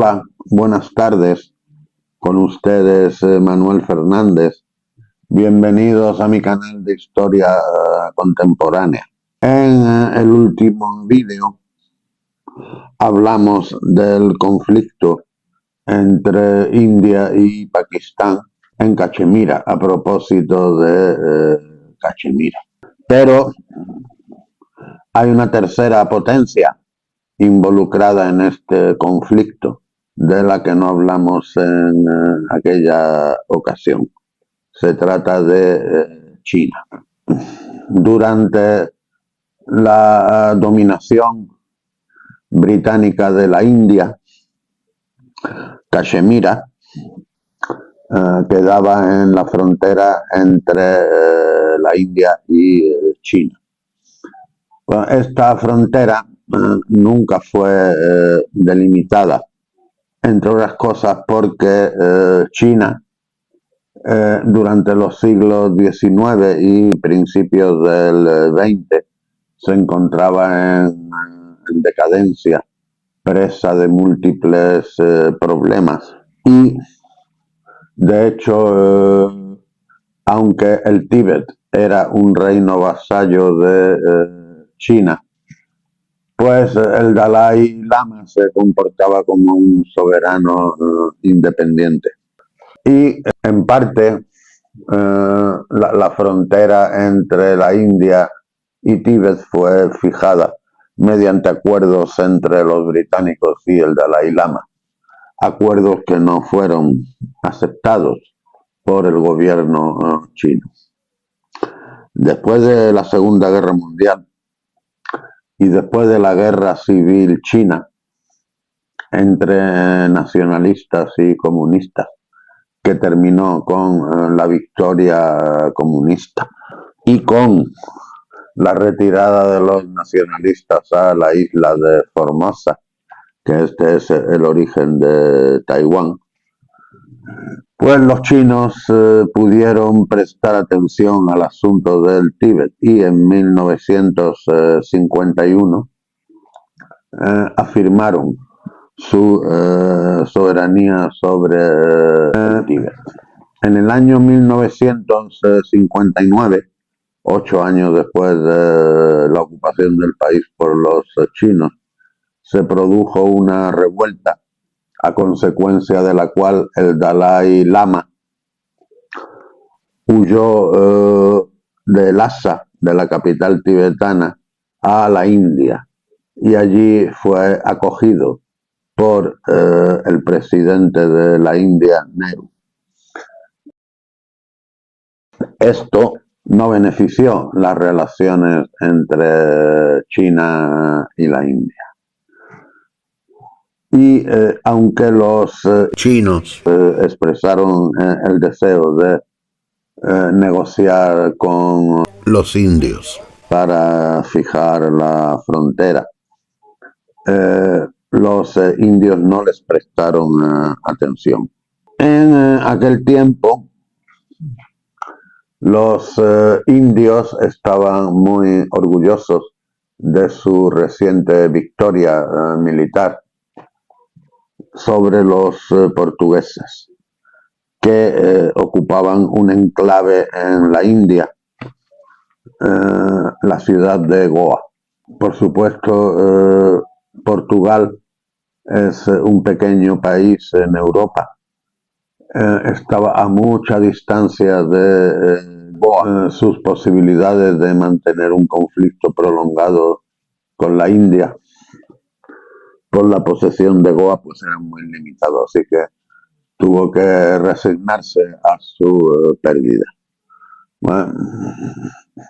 Hola, buenas tardes. Con ustedes Manuel Fernández. Bienvenidos a mi canal de historia contemporánea. En el último vídeo hablamos del conflicto entre India y Pakistán en Cachemira, a propósito de Cachemira. Pero hay una tercera potencia involucrada en este conflicto, de la que no hablamos en aquella ocasión. Se trata de China. Durante la dominación británica de la India, Cachemira quedaba en la frontera entre la India y China. Bueno, esta frontera nunca fue delimitada, entre otras cosas porque China durante los siglos XIX y principios del XX se encontraba en decadencia, presa de múltiples problemas. Y de hecho, aunque el Tíbet era un reino vasallo de China, pues el Dalai Lama se comportaba como un soberano independiente. Y en parte la frontera entre la India y Tíbet fue fijada mediante acuerdos entre los británicos y el Dalai Lama, acuerdos que no fueron aceptados por el gobierno chino. Después de la Segunda Guerra Mundial y después de la Guerra Civil China entre nacionalistas y comunistas, que terminó con la victoria comunista y con la retirada de los nacionalistas a la isla de Formosa, que este es el origen de Taiwán, pues los chinos pudieron prestar atención al asunto del Tíbet y en 1951 afirmaron su soberanía sobre el Tíbet. En el año 1959, 8 años después de la ocupación del país por los chinos, se produjo una revuelta a consecuencia de la cual el Dalai Lama huyó de Lhasa, de la capital tibetana, a la India, y allí fue acogido por el presidente de la India, Nehru. Esto no benefició las relaciones entre China y la India. Y aunque los chinos expresaron el deseo de negociar con los indios para fijar la frontera, los indios no les prestaron atención. En aquel tiempo, los indios estaban muy orgullosos de su reciente victoria militar sobre los portugueses, que ocupaban un enclave en la India, la ciudad de Goa. Por supuesto, Portugal es un pequeño país en Europa. Estaba a mucha distancia de Goa. Sus posibilidades de mantener un conflicto prolongado con la India por la posesión de Goa pues eran muy limitados, así que tuvo que resignarse a su pérdida. Bueno,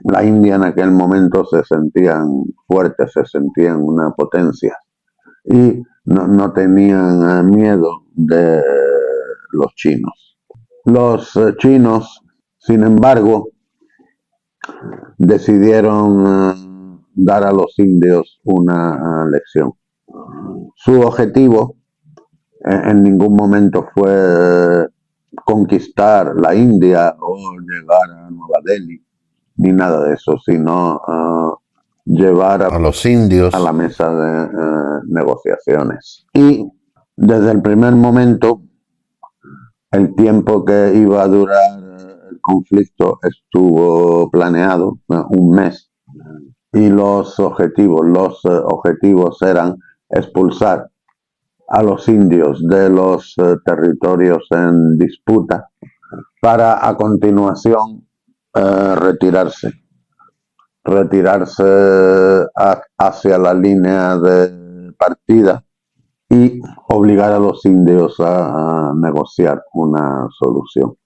la India en aquel momento se sentían fuertes, se sentían una potencia y no tenían miedo de los chinos. Los chinos, sin embargo, decidieron dar a los indios una lección. Su objetivo en ningún momento fue conquistar la India o llegar a Nueva Delhi, ni nada de eso, sino llevar a los indios a la mesa de negociaciones. Y Desde el primer momento, el tiempo que iba a durar el conflicto estuvo planeado, un mes, y los objetivos eran expulsar a los indios de los territorios en disputa para a continuación retirarse hacia la línea de partida y obligar a los indios a negociar una solución.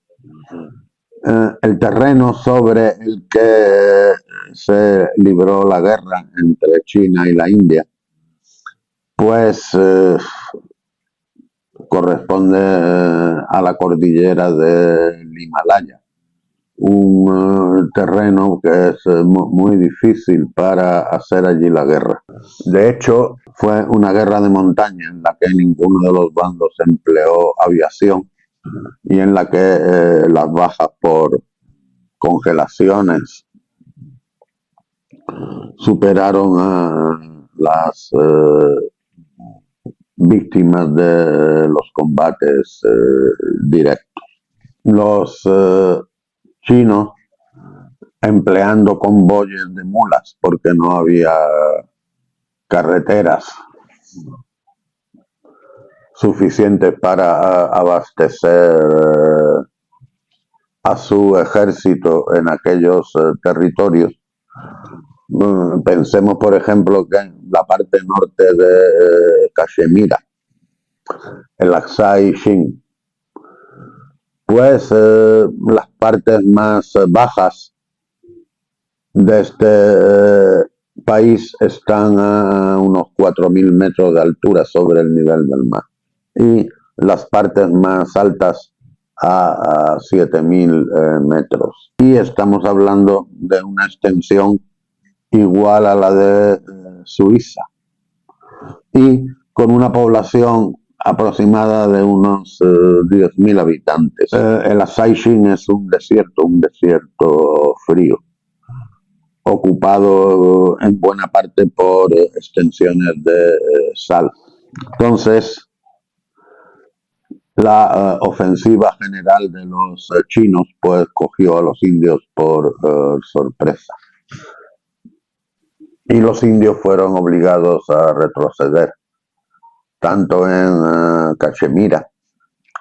El terreno sobre el que se libró la guerra entre China y la India, pues corresponde a la cordillera del Himalaya, un terreno que es muy difícil para hacer allí la guerra. De hecho, fue una guerra de montaña en la que ninguno de los bandos empleó aviación y en la que las bajas por congelaciones superaron a las víctimas de los combates directos. Los chinos, empleando convoyes de mulas porque no había carreteras suficientes para abastecer a su ejército en aquellos territorios. Pensemos, por ejemplo, que en la parte norte de Cachemira, el Aksai Chin, pues las partes más bajas de este país están a unos 4.000 metros de altura sobre el nivel del mar y las partes más altas a 7.000 metros. Y estamos hablando de una extensión igual a la de Suiza y con una población aproximada de unos 10.000 habitantes. El Aksai Chin es un desierto frío, ocupado en buena parte por extensiones de sal. Entonces, la ofensiva general de los chinos pues cogió a los indios por sorpresa. Y los indios fueron obligados a retroceder, tanto en Cachemira,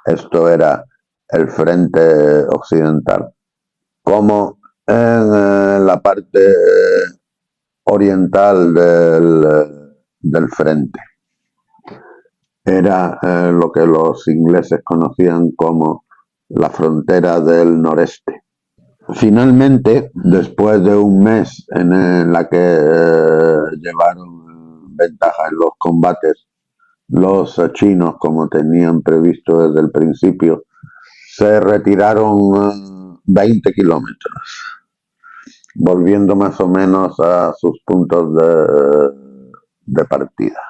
esto era el frente occidental, como en la parte oriental del frente. Era lo que los ingleses conocían como la frontera del noreste. Finalmente, después de un mes en la que llevaron ventaja en los combates, los chinos, como tenían previsto desde el principio, se retiraron 20 kilómetros, volviendo más o menos a sus puntos de partida.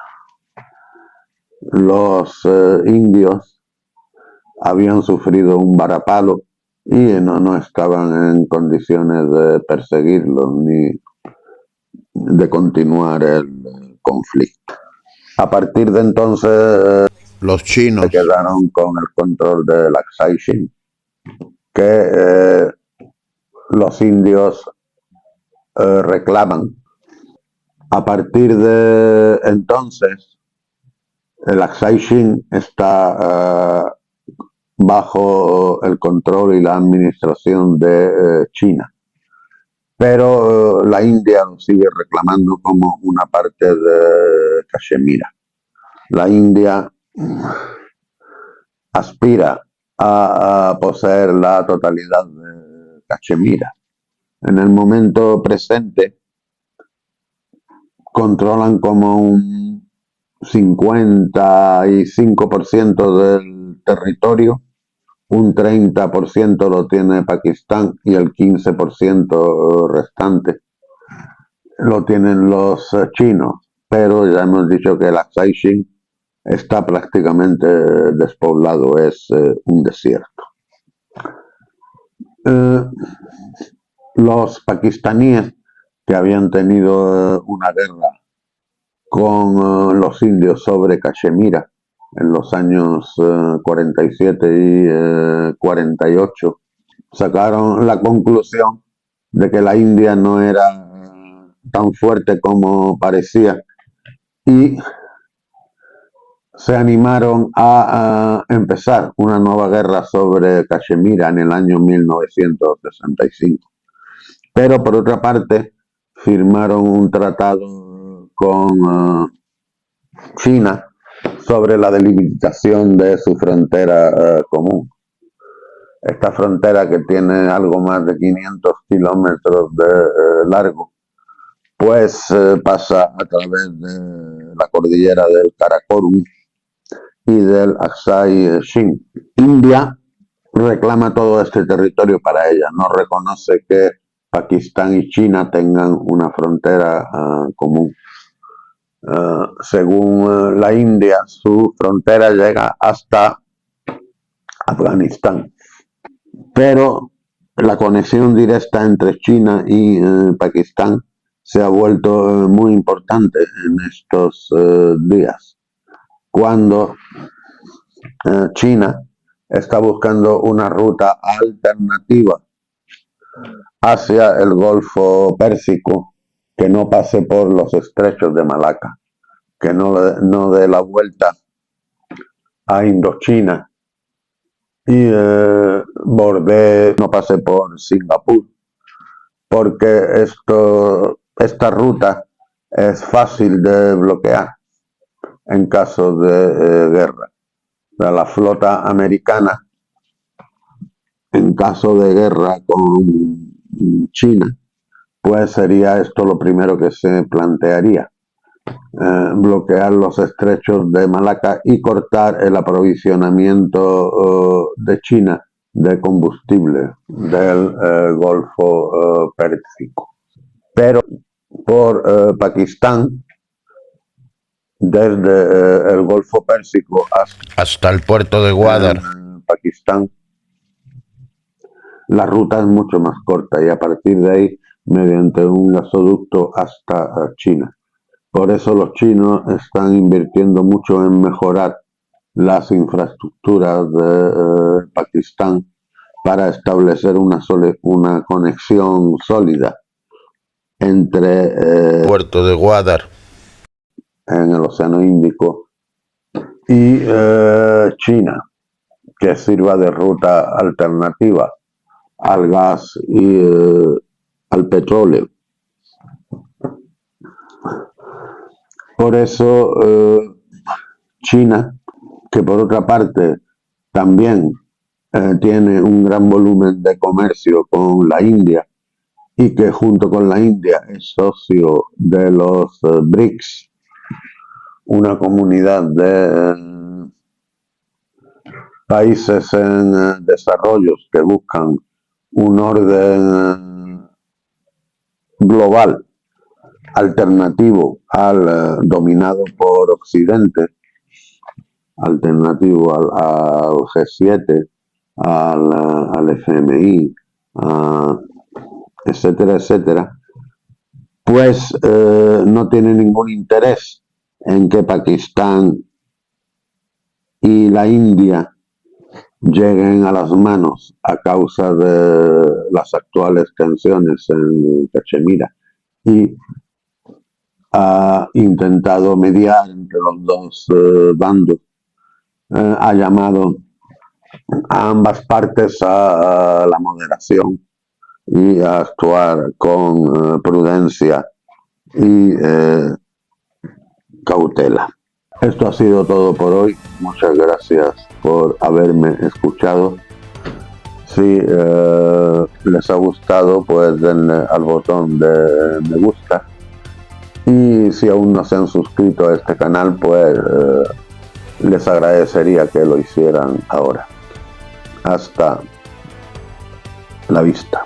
Los indios habían sufrido un varapalo y no estaban en condiciones de perseguirlos ni de continuar el conflicto. A partir de entonces, los chinos se quedaron con el control del Aksai Chin, que los indios reclaman. A partir de entonces, el Aksai Chin está bajo el control y la administración de China. Pero la India lo sigue reclamando como una parte de Cachemira. La India aspira a poseer la totalidad de Cachemira. En el momento presente controlan como un 55% del territorio, un 30% lo tiene Pakistán y el 15% restante lo tienen los chinos, pero ya hemos dicho que el Aksai Chin está prácticamente despoblado, es un desierto. Los pakistaníes, que habían tenido una guerra con los indios sobre Cachemira, en los años 47 y 48, sacaron la conclusión de que la India no era tan fuerte como parecía y se animaron a empezar una nueva guerra sobre Cachemira en el año 1965. Pero por otra parte, firmaron un tratado con China sobre la delimitación de su frontera común. Esta frontera, que tiene algo más de 500 kilómetros de largo, pues pasa a través de la cordillera del Karakorum y del Aksai Chin. India reclama todo este territorio para ella, no reconoce que Pakistán y China tengan una frontera común. Según la India, su frontera llega hasta Afganistán, pero la conexión directa entre China y Pakistán se ha vuelto muy importante en estos días, cuando China está buscando una ruta alternativa hacia el Golfo Pérsico que no pase por los estrechos de Malaca, que no dé la vuelta a Indochina y borde, no pase por Singapur, porque esta ruta es fácil de bloquear en caso de guerra. La flota americana, en caso de guerra con China, pues sería esto lo primero que se plantearía. Bloquear los estrechos de Malaca y cortar el aprovisionamiento de China de combustible del Golfo Pérsico. Pero por Pakistán, desde el Golfo Pérsico hasta el puerto de Gwadar, Pakistán, la ruta es mucho más corta y a partir de ahí mediante un gasoducto hasta China. Por eso los chinos están invirtiendo mucho en mejorar las infraestructuras de Pakistán para establecer una conexión sólida entre puerto de Gwadar en el Océano Índico y China, que sirva de ruta alternativa al gas y al petróleo. Por eso China, que por otra parte también tiene un gran volumen de comercio con la India y que junto con la India es socio de los BRICS, una comunidad de países en desarrollo que buscan un orden global alternativo al dominado por Occidente, alternativo al G7, al FMI, etcétera, etcétera, pues no tiene ningún interés en que Pakistán y la India lleguen a las manos a causa de las actuales tensiones en Cachemira, y ha intentado mediar entre los dos bandos, ha llamado a ambas partes a la moderación y a actuar con prudencia y cautela. Esto ha sido todo por hoy. Muchas gracias por haberme escuchado. Si les ha gustado, pues denle al botón de me gusta. Y si aún no se han suscrito a este canal, pues les agradecería que lo hicieran ahora. Hasta la vista.